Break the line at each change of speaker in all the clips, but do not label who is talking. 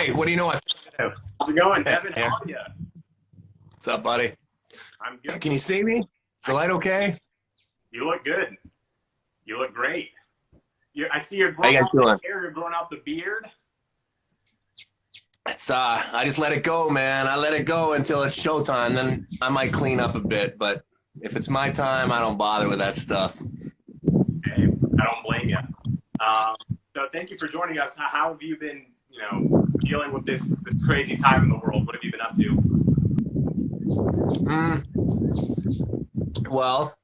Hey, what do you know? I figured it out.
How's it going,
Hey,
Devin?
man.
How are you?
What's up, buddy?
I'm good.
Can you see me? Is the
I,
light okay?
you look good. You look great. I see you're
How
growing
you guys
out the
doing?
hair. You're growing out the beard.
It's I just let it go, man. I let it go until it's showtime. Then I might clean up a bit, but if it's my time, I don't bother with that stuff.
Hey, I don't blame you. Um, so thank you for joining us. How have you been, dealing with this crazy time in the world? What have you been up to?
Mm, well,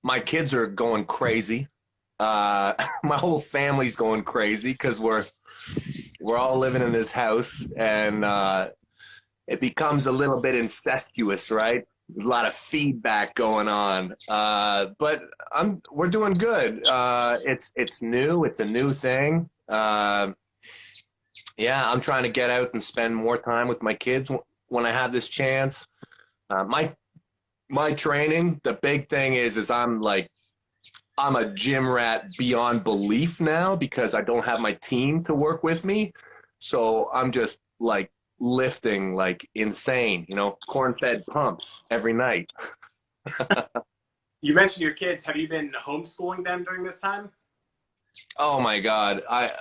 my kids are going crazy. My whole family's going crazy because we're all living in this house, and it becomes a little bit incestuous, right? There's a lot of feedback going on, but we're doing good. It's new. It's a new thing. Yeah, I'm trying to get out and spend more time with my kids when I have this chance. My training, the big thing is I'm a gym rat beyond belief now because I don't have my team to work with me. So I'm just like lifting like insane, corn-fed pumps every night.
You mentioned your kids. Have you been homeschooling them during this time?
Oh my God. I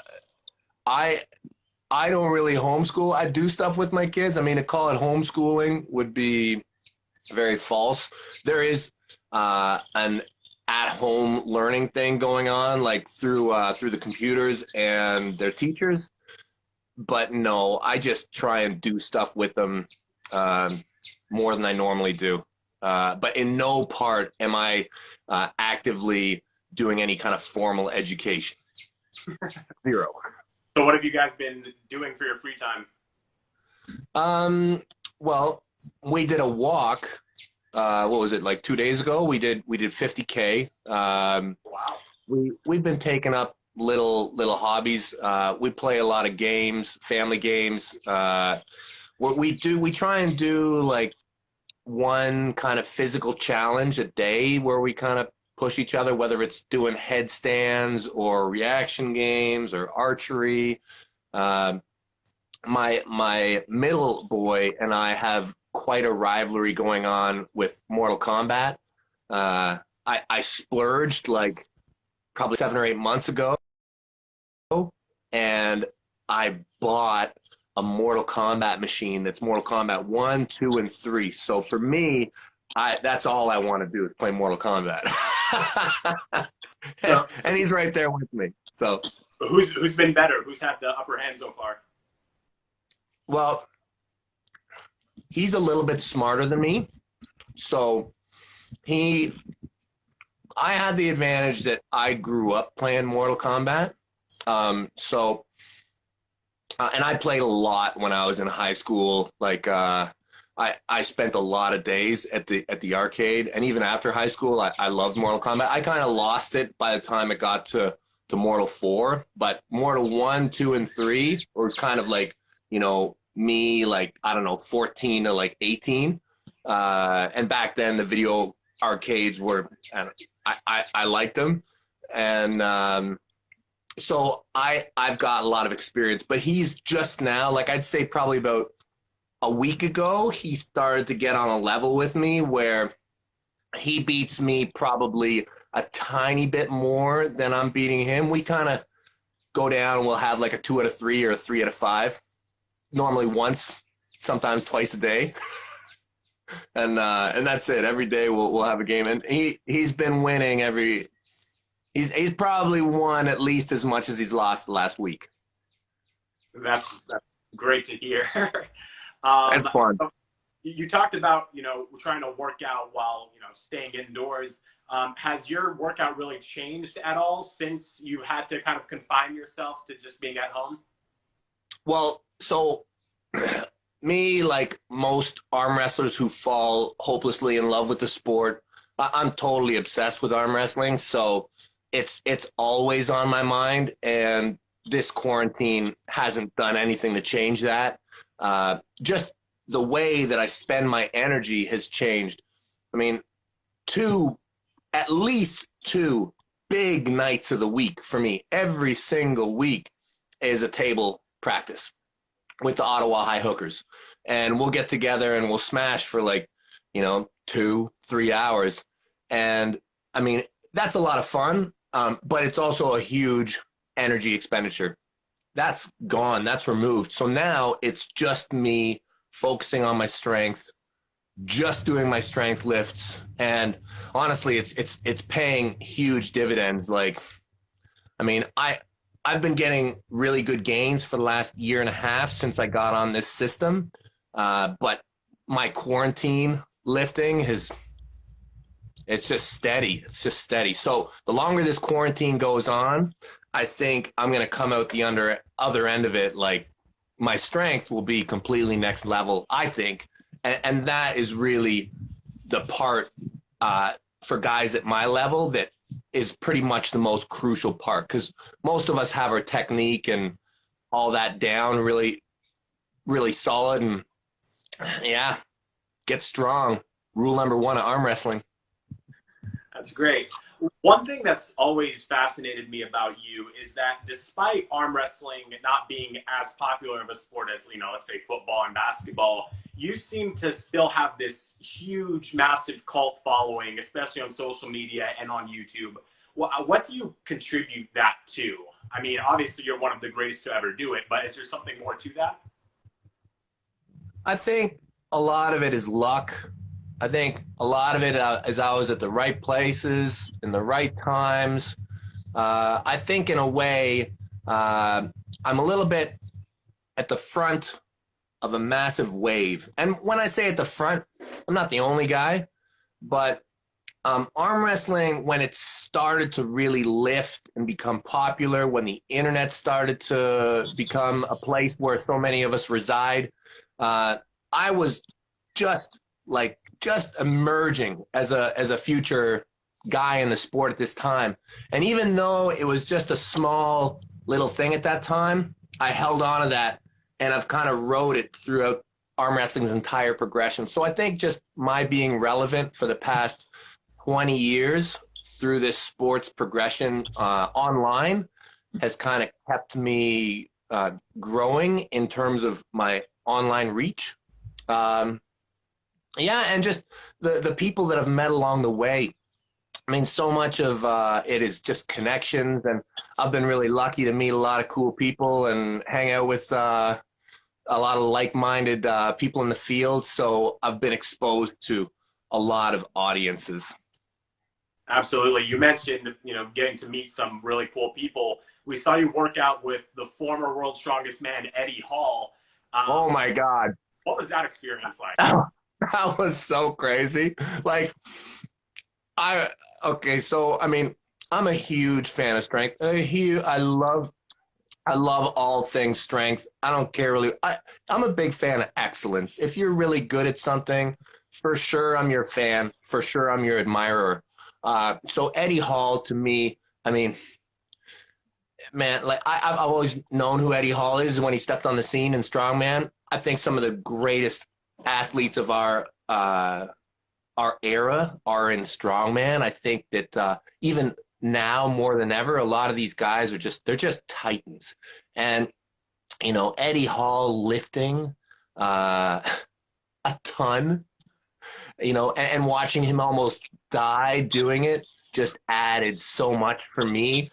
I don't really homeschool. I do stuff with my kids. I mean, to call it homeschooling would be very false. There is an at-home learning thing going on, like through the computers and their teachers. But no, I just try and do stuff with them um, more than I normally do. But in no part am I actively doing any kind of formal education. Zero.
So what have you guys been doing for your free time?
Um, well, we did a walk. What was it, like 2 days ago? We did 50K.
Wow.
We've been taking up little hobbies. We play a lot of games, family games. What we try and do like one kind of physical challenge a day where we kind of push each other, whether it's doing headstands or reaction games or archery. Um, my middle boy and I have quite a rivalry going on with Mortal Kombat. I splurged like probably 7 or 8 months ago, and I bought a Mortal Kombat machine that's Mortal Kombat 1, 2, and 3. So for me, that's all I want to do is play Mortal Kombat.
So
And he's right there with me. So,
who's been better? Who's had the upper hand so far?
well, he's a little bit smarter than me. So he I had the advantage that I grew up playing Mortal Kombat. So and I played a lot when I was in high school. Like I spent a lot of days at the arcade, and even after high school, I loved Mortal Kombat. I kind of lost it by the time it got to Mortal 4, but Mortal 1, 2, and 3 was kind of like me, like I don't know, 14 to like 18. And back then the video arcades were, I liked them, and so I've got a lot of experience. But he's just now, like I'd say probably about a week ago, he started to get on a level with me where he beats me probably a tiny bit more than I'm beating him. We kind of go down and we'll have like a 2 out of 3 or a 3 out of 5, normally once, sometimes twice a day. And that's it. Every day we'll have a game, and he's been winning every. He's probably won at least as much as he's lost the last week.
That's great to hear.
That's fun.
So you talked about trying to work out while staying indoors. Has your workout really changed at all since you had to kind of confine yourself to just being at home?
Well, so me, like most arm wrestlers who fall hopelessly in love with the sport, I'm totally obsessed with arm wrestling. So it's always on my mind, and this quarantine hasn't done anything to change that. Just the way that I spend my energy has changed. I mean, at least two big nights of the week for me every single week is a table practice. with the Ottawa High Hookers, and we'll get together and we'll smash for like, 2-3 hours. And I mean, that's a lot of fun, but it's also a huge energy expenditure. That's gone. That's removed. So now it's just me focusing on my strength, just doing my strength lifts, and honestly, it's paying huge dividends. Like, I mean, I've been getting really good gains for the last year and a half since I got on this system, but my quarantine lifting it's just steady. It's just steady. So the longer this quarantine goes on, I think I'm going to come out the other end of it. Like, my strength will be completely next level, I think. And that is really the part for guys at my level that is pretty much the most crucial part, because most of us have our technique and all that down really, really solid. And yeah, get strong. Rule number 1 of arm wrestling.
That's great. One thing that's always fascinated me about you is that despite arm wrestling not being as popular of a sport as, let's say football and basketball, you seem to still have this huge, massive cult following, especially on social media and on YouTube. What do you contribute that to? I mean, obviously you're one of the greatest to ever do it, but is there something more to that?
I think a lot of it is luck. I think a lot of it is I was at the right places in the right times. I think in a way, I'm a little bit at the front of a massive wave. And when I say at the front, I'm not the only guy, but arm wrestling, when it started to really lift and become popular, when the internet started to become a place where so many of us reside, I was just emerging as a future guy in the sport at this time. And even though it was just a small little thing at that time, I held on to that, and I've kind of rode it throughout arm wrestling's entire progression. So I think just my being relevant for the past 20 years through this sports progression online has kind of kept me growing in terms of my online reach. Yeah, and just the people that I've met along the way. I mean, so much of it is just connections, and I've been really lucky to meet a lot of cool people and hang out with a lot of like-minded people in the field. So I've been exposed to a lot of audiences.
Absolutely. You mentioned, getting to meet some really cool people. We saw you work out with the former world's strongest man, Eddie Hall.
Oh my God.
What was that experience like?
That was so crazy. Like, so I mean, I'm a huge fan of strength. I love all things strength. I don't care really. I'm a big fan of excellence. If you're really good at something, for sure I'm your fan. For sure I'm your admirer. So Eddie Hall, to me, I mean, man, like I've always known who Eddie Hall is when he stepped on the scene in strongman. I think some of the greatest athletes of our era are in strongman. I think that even now more than ever, a lot of these guys they're just titans. And Eddie Hall lifting a ton, and watching him almost die doing it just added so much for me.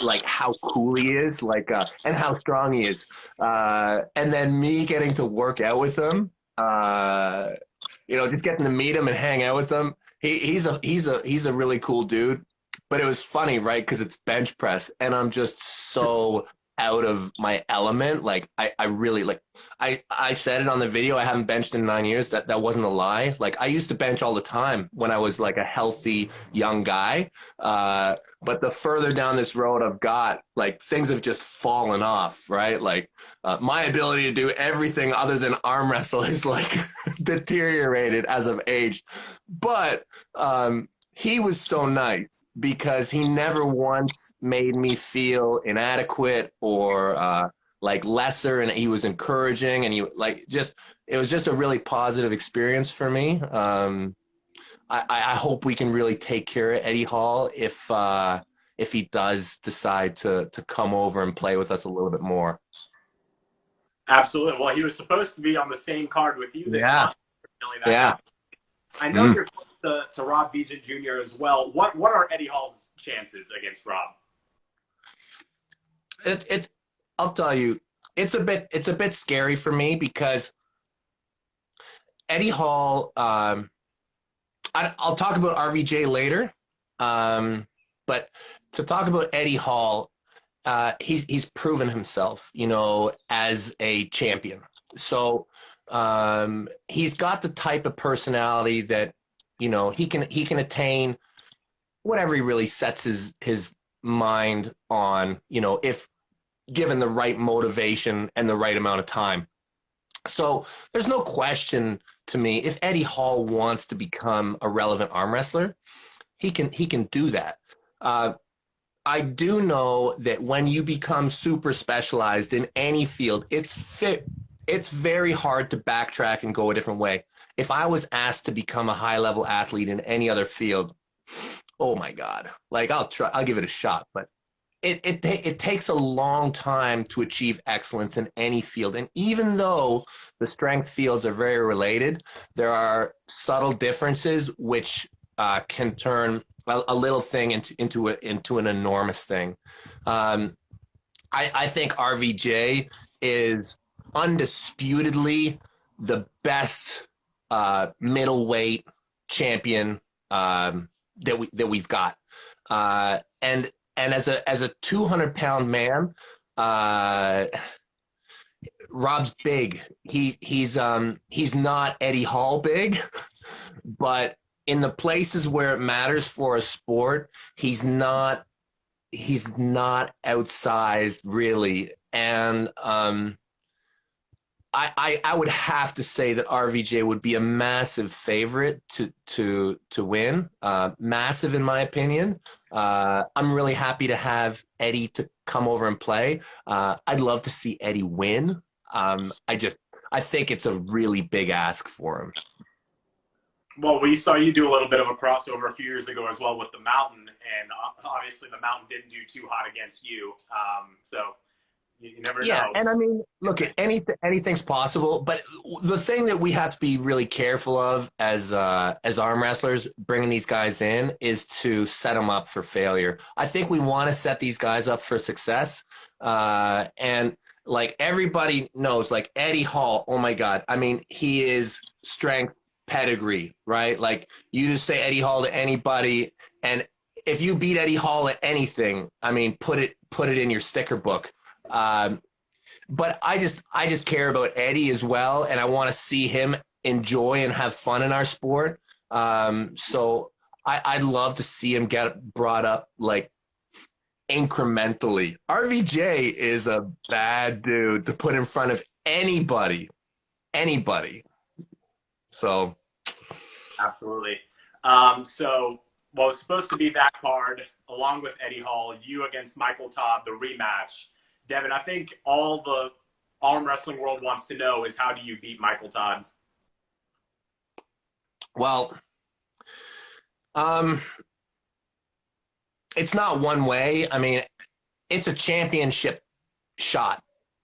Like how cool he is, and how strong he is. And then me getting to work out with him, just getting to meet him and hang out with him. He's a really cool dude. But it was funny, right? Because it's bench press, and I'm just so out of my element. Like I really I said it on the video. I haven't benched in 9 years. That wasn't a lie. Like I used to bench all the time when I was like a healthy young guy. But the further down this road I've got, like things have just fallen off, right? Like my ability to do everything other than arm wrestle is like deteriorated as I've aged. But he was so nice because he never once made me feel inadequate or like lesser, and he was encouraging, and it was just a really positive experience for me. I hope we can really take care of Eddie Hall if he does decide to come over and play with us a little bit more.
Absolutely. Well, he was supposed to be on the same card with you this
Yeah.
month. Really, that
Yeah.
happened. I know
Mm.
you're close to Rob Bejan Jr. as well. What are Eddie Hall's chances against Rob?
It I'll tell you, it's a bit scary for me because Eddie Hall, I'll talk about RVJ later. But to talk about Eddie Hall, he's proven himself, as a champion. So he's got the type of personality that he can attain whatever he really sets his mind on. If given the right motivation and the right amount of time. So there's no question to me if Eddie Hall wants to become a relevant arm wrestler, he can do that. Uh, I do know that when you become super specialized in any field, it's very hard to backtrack and go a different way. If I was asked to become a high level athlete in any other field, oh my God, like I'll give it a shot, but it takes a long time to achieve excellence in any field. And even though the strength fields are very related, there are subtle differences which can turn a little thing into an enormous thing. Um, I think RVJ is undisputedly the best middleweight champion that we've got. And as a 200-pound man, uh, Rob's big. He's not Eddie Hall big, but in the places where it matters for a sport, he's not outsized really. And I would have to say that RVJ would be a massive favorite to win. Massive in my opinion. I'm really happy to have Eddie to come over and play. I'd love to see Eddie win. I think it's a really big ask for him.
Well, we saw you do a little bit of a crossover a few years ago as well with the Mountain, and obviously the Mountain didn't do too hot against you. So you never
Yeah,
know.
and I mean, look, anything's possible, but the thing that we have to be really careful of as arm wrestlers bringing these guys in is to set them up for failure. I think we want to set these guys up for success, and like everybody knows, like Eddie Hall. Oh my God, I mean, he is strength pedigree, right? Like you just say Eddie Hall to anybody, and if you beat Eddie Hall at anything, I mean, put it in your sticker book. um, but I just care about Eddie as well, and I want to see him enjoy and have fun in our sport. So I'd love to see him get brought up like incrementally. RVJ is a bad dude to put in front of anybody. So
Absolutely. So what was supposed to be that card, along with Eddie Hall, you against Michael Todd, the rematch. Devin, I think all the arm wrestling world wants to know is how do you beat Michael Todd?
well, um, it's not one way. I mean, it's a championship shot.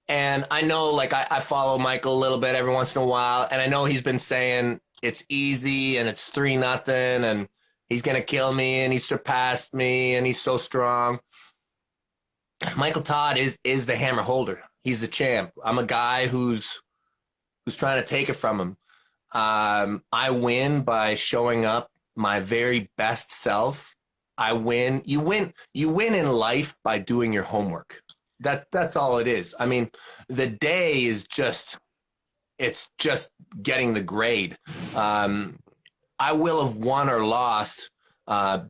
And I know, like, I follow Michael a little bit every once in a while, and I know he's been saying it's easy and it's 3-0 and he's going to kill me and he surpassed me and he's so strong. Michael Todd is the hammer holder. He's the champ. I'm a guy who's trying to take it from him. I win by showing up my very best self. I win. You win in life by doing your homework. That's all it is. I mean, the day is it's just getting the grade. I will have won or lost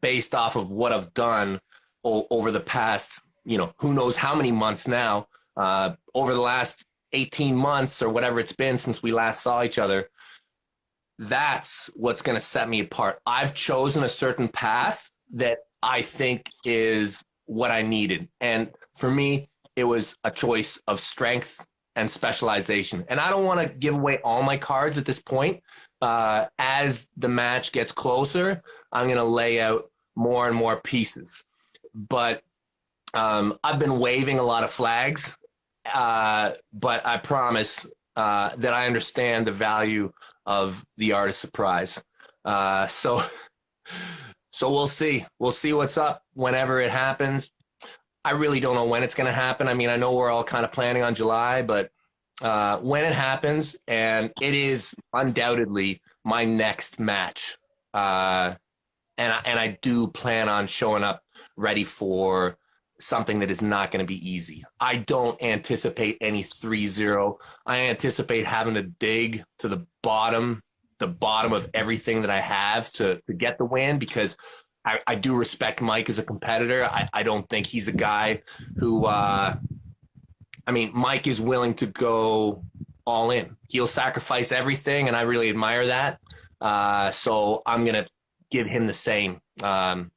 based off of what I've done over the past, who knows how many months now, over the last 18 months or whatever it's been since we last saw each other. That's what's going to set me apart. I've chosen a certain path that I think is what I needed. And for me, it was a choice of strength and specialization. And I don't want to give away all my cards at this point. As the match gets closer, I'm going to lay out more and more pieces. But I've been waving a lot of flags but I promise that I understand the value of the art of surprise. So we'll see. We'll see what's up whenever it happens. I really don't know when it's going to happen. I mean, I know we're all kind of planning on July, but when it happens, and it is undoubtedly my next match, and I do plan on showing up ready for something that is not going to be easy. I don't anticipate any 3-0. I anticipate having to dig to the bottom of everything that I have to get the win, because I do respect Mike as a competitor. I don't think he's a guy who, I mean, Mike is willing to go all in. He'll sacrifice everything, and I really admire that. So I'm going to give him the same. It's going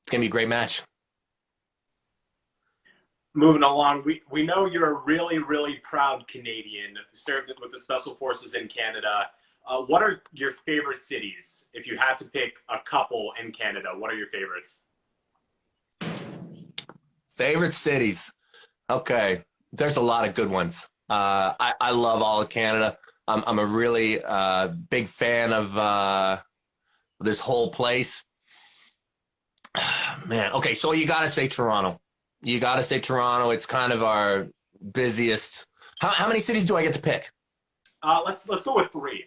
to be a great match.
Moving along, we know you're a really, really proud Canadian, served with the Special Forces in Canada. What are your favorite cities? If you had to pick a couple in Canada, what are your favorites?
Favorite cities. Okay. There's a lot of good ones. I love all of Canada. I'm a really big fan of this whole place. Man, okay, so you got to say Toronto. You got to say Toronto. It's kind of our busiest. How many cities do I get to pick?
Let's go with three.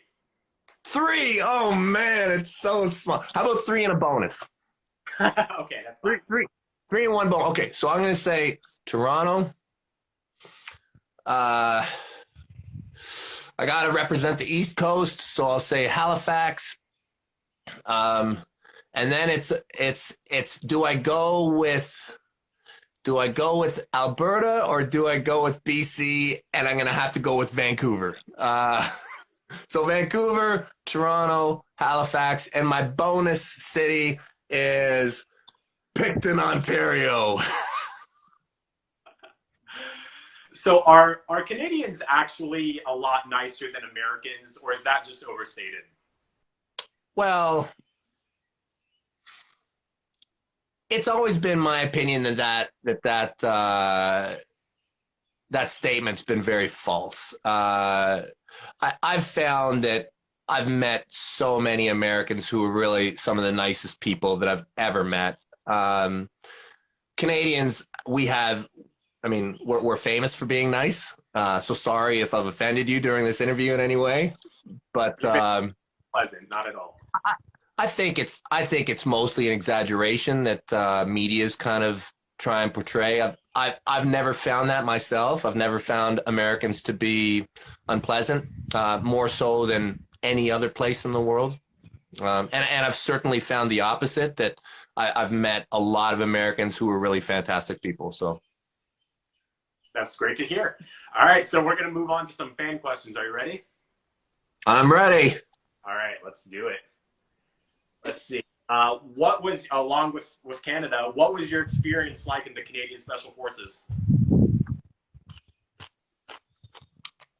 Three. Oh man, it's so small. How about three and a bonus?
Okay, that's fine.
Three and one bonus. Okay, so I'm going to say Toronto. I got to represent the East Coast, so I'll say Halifax. And then it's do I go with Alberta or do I go with BC? And I'm gonna have to go with Vancouver. So Vancouver, Toronto, Halifax, and my bonus city is Picton, Ontario.
So are Canadians actually a lot nicer than Americans, or is that just overstated?
Well, it's always been my opinion that statement's been very false. I've found that I've met so many Americans who are really some of the nicest people that I've ever met. Canadians, we're famous for being nice. So sorry if I've offended you during this interview in any way, but
Pleasant, not at all.
I think it's mostly an exaggeration that media's kind of try and portray. I've never found that myself. I've never found Americans to be unpleasant, more so than any other place in the world. And I've certainly found the opposite, that I've met a lot of Americans who are really fantastic people. So
that's great to hear. All right, so we're going to move on to some fan questions. Are you ready?
I'm ready.
All right, let's do it. Let's see. What was, along with Canada, what was your experience like in the Canadian Special Forces?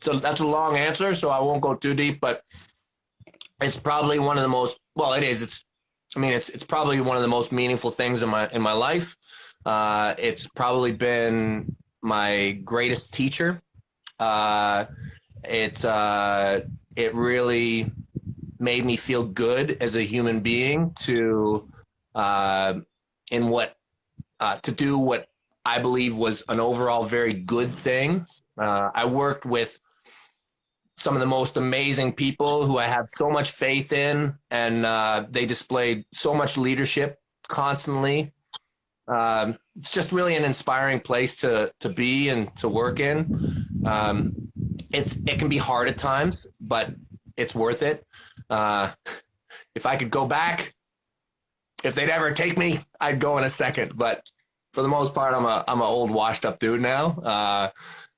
So that's a long answer, so I won't go too deep, but it's probably one of the most, well, it is. It's probably one of the most meaningful things in my life. It's probably been my greatest teacher. It really made me feel good as a human being to do what I believe was an overall very good thing. I worked with some of the most amazing people who I have so much faith in, and they displayed so much leadership constantly. It's just really an inspiring place to be and to work in. It can be hard at times, but it's worth it. If I could go back, if they'd ever take me, I'd go in a second. But for the most part, I'm an old, washed up dude now.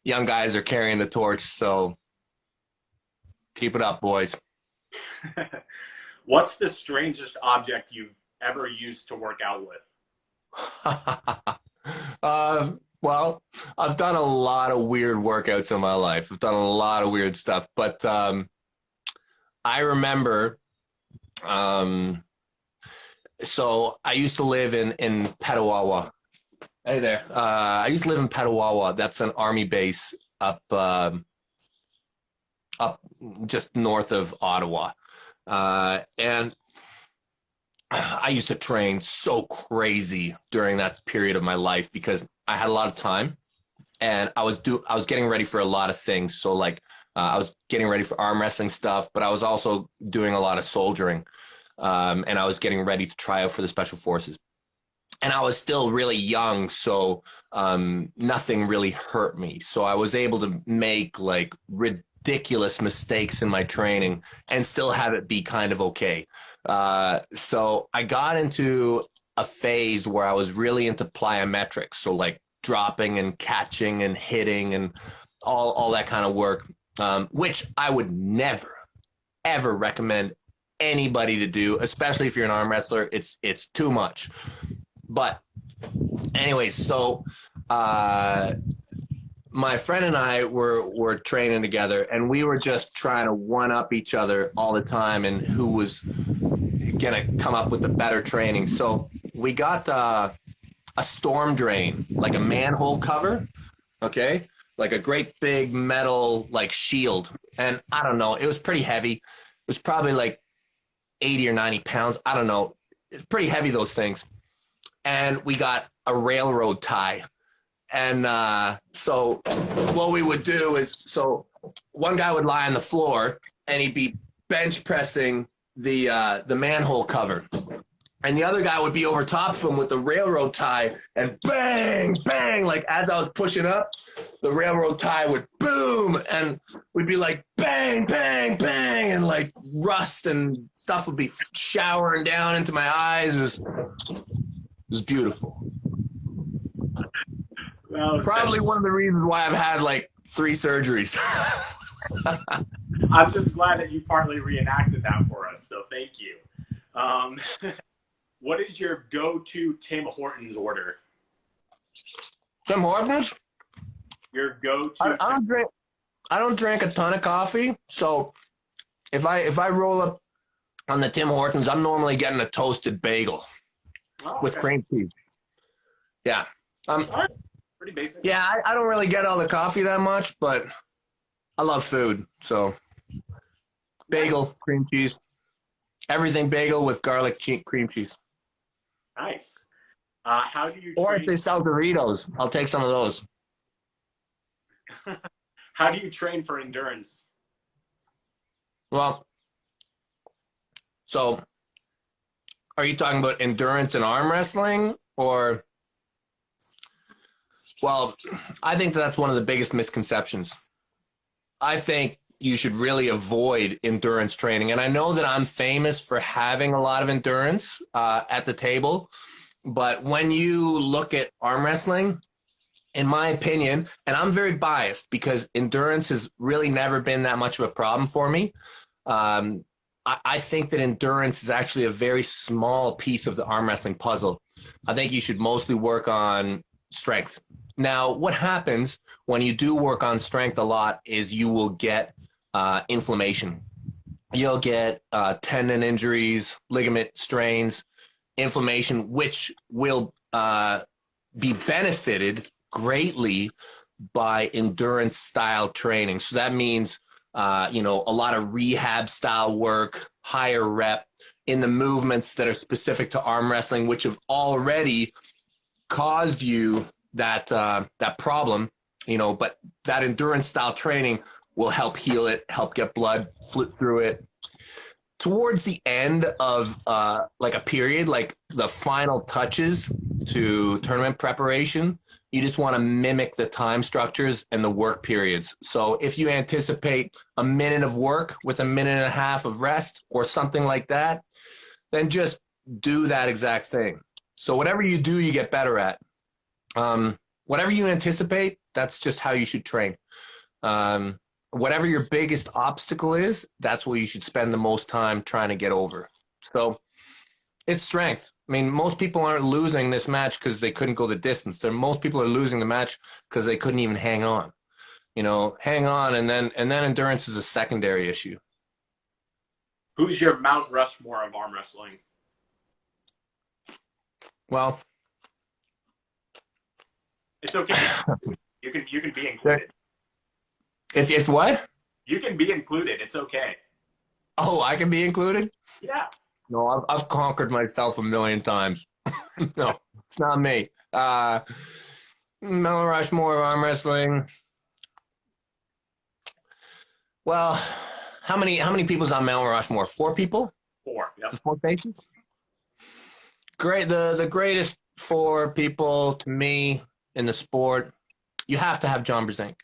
Young guys are carrying the torch, so keep it up, boys.
What's the strangest object you've ever used to work out with?
Well, I've done a lot of weird workouts in my life. I've done a lot of weird stuff, but I remember, so I used to live in Petawawa, Hey there. I used to live in Petawawa. That's an army base up just north of Ottawa. And I used to train so crazy during that period of my life because I had a lot of time and I was getting ready for a lot of things. So like I was getting ready for arm wrestling stuff, but I was also doing a lot of soldiering. And I was getting ready to try out for the special forces. And I was still really young, so nothing really hurt me. So I was able to make like ridiculous mistakes in my training and still have it be kind of okay. So I got into a phase where I was really into plyometrics, so like dropping and catching and hitting and all that kind of work, which I would never ever recommend anybody to do, especially if you're an arm wrestler. It's too much. But anyways, so my friend and I were training together, and we were just trying to one up each other all the time, and who was gonna come up with the better training. So we got a storm drain, like a manhole cover, okay, like a great big metal like shield, and I don't know, it was pretty heavy. It was probably like 80 or 90 pounds. I don't know. It's pretty heavy, those things. And we got a railroad tie. And so what we would do is, so one guy would lie on the floor and he'd be bench pressing the manhole cover. And the other guy would be over top of him with the railroad tie, and bang, bang, like as I was pushing up, the railroad tie would boom, and we'd be like bang, bang, bang, and like rust and stuff would be showering down into my eyes. It was beautiful. Probably one of the reasons why I've had like 3 surgeries.
I'm just glad that you partly reenacted that for us, so thank you. Um, what is your go-to Tim Hortons order?
Tim Hortons?
Your go-to.
I don't drink a ton of coffee, so if I roll up on the Tim Hortons, I'm normally getting a toasted bagel with cream cheese. Yeah.
All right. Pretty basic.
Yeah, I don't really get all the coffee that much, but I love food. So bagel, nice. Cream cheese, everything bagel with garlic cream cheese.
Nice. How do you
Or if they sell Doritos, I'll take some of those.
How do you train for endurance?
Well, so are you talking about endurance in arm wrestling or? Well, I think that's one of the biggest misconceptions. I think you should really avoid endurance training. And I know that I'm famous for having a lot of endurance at the table. But when you look at arm wrestling, in my opinion, and I'm very biased because endurance has really never been that much of a problem for me. I think that endurance is actually a very small piece of the arm wrestling puzzle. I think you should mostly work on strength. Now, what happens when you do work on strength a lot is you will get inflammation. You'll get tendon injuries, ligament strains, inflammation, which will be benefited greatly by endurance style training. So that means, a lot of rehab style work, higher rep in the movements that are specific to arm wrestling, which have already caused you that problem, but that endurance style training will help heal it, help get blood flip through it. Towards the end of like a period, like the final touches to tournament preparation, you just want to mimic the time structures and the work periods. So if you anticipate a minute of work with a minute and a half of rest or something like that, then just do that exact thing. So whatever you do, you get better at. Whatever you anticipate, that's just how you should train. Whatever your biggest obstacle is, that's what you should spend the most time trying to get over. So it's strength. I mean, most people aren't losing this match because they couldn't go the distance. Most people are losing the match because they couldn't even hang on. Hang on, and then endurance is a secondary issue.
Who's your Mount Rushmore of arm wrestling?
Well,
It's okay. You can be included.
If what?
You can be included. It's okay.
Oh, I can be included?
Yeah.
No, I've conquered myself a million times. No, it's not me. Mount Rushmore arm wrestling. Well, how many people's on Mount Rushmore? Four people?
Four.
The
Yep.
four faces? Great. The greatest four people to me in the sport. You have to have John Brzenk.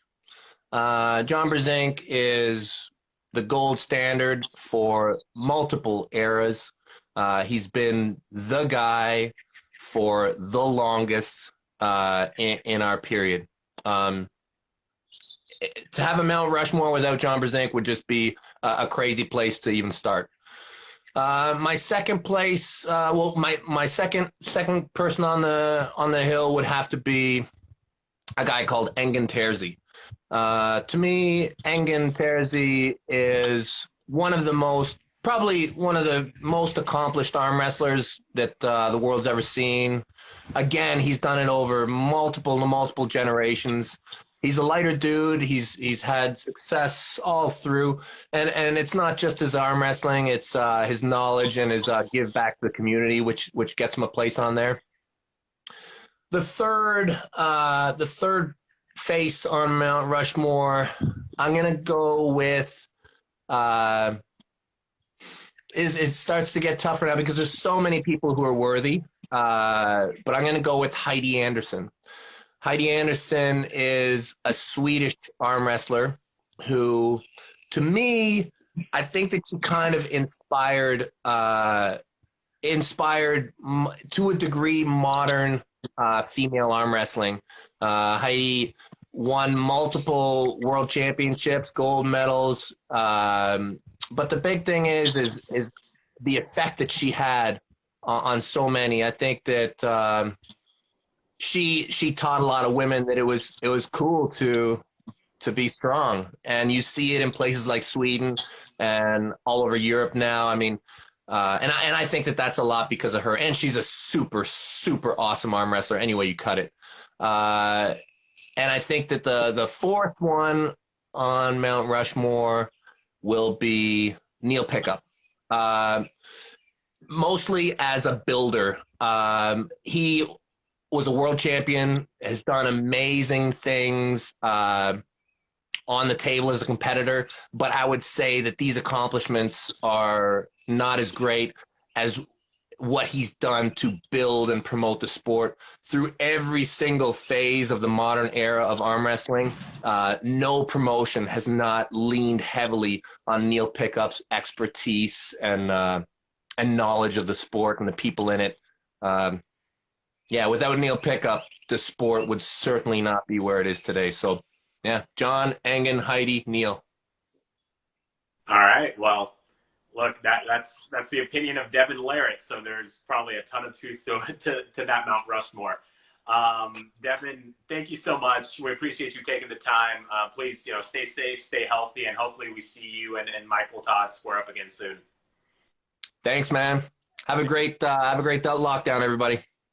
John Brzenk is the gold standard for multiple eras. He's been the guy for the longest in our period. Um, to have a Mount Rushmore without John Brzenk would just be a crazy place to even start. My second place, my second person on the hill would have to be a guy called Engin Terzi. To me, Engin Terzi is probably one of the most accomplished arm wrestlers that the world's ever seen. Again, he's done it over multiple generations. He's a lighter dude. He's had success all through, and it's not just his arm wrestling; it's his knowledge and his give back to the community, which gets him a place on there. The third face on Mount Rushmore, I'm gonna go with. It starts to get tougher now because there's so many people who are worthy. But I'm gonna go with Heidi Anderson. Heidi Anderson is a Swedish arm wrestler who, to me, I think that she kind of inspired to a degree modern female arm wrestling. Heidi won multiple world championships, gold medals. But the big thing is the effect that she had on so many. I think that she taught a lot of women that it was cool to be strong, and you see it in places like Sweden and all over Europe now. I mean, and I think that that's a lot because of her, and she's a super awesome arm wrestler. Any way you cut it, and I think that the fourth one on Mount Rushmore will be Neil Pickup, mostly as a builder. He was a world champion, has done amazing things on the table as a competitor, but I would say that these accomplishments are not as great as what he's done to build and promote the sport through every single phase of the modern era of arm wrestling. No promotion has not leaned heavily on Neil Pickup's expertise and knowledge of the sport and the people in it. Yeah, without Neil Pickup, the sport would certainly not be where it is today. So, yeah, John, Engin, Heidi, Neil.
All right. Well, look, that's the opinion of Devon Larratt. So there's probably a ton of truth to that Mount Rushmore. Devon, thank you so much. We appreciate you taking the time. Please, stay safe, stay healthy, and hopefully we see you and Michael Todd square up again soon.
Thanks, man. Have a great lockdown, everybody.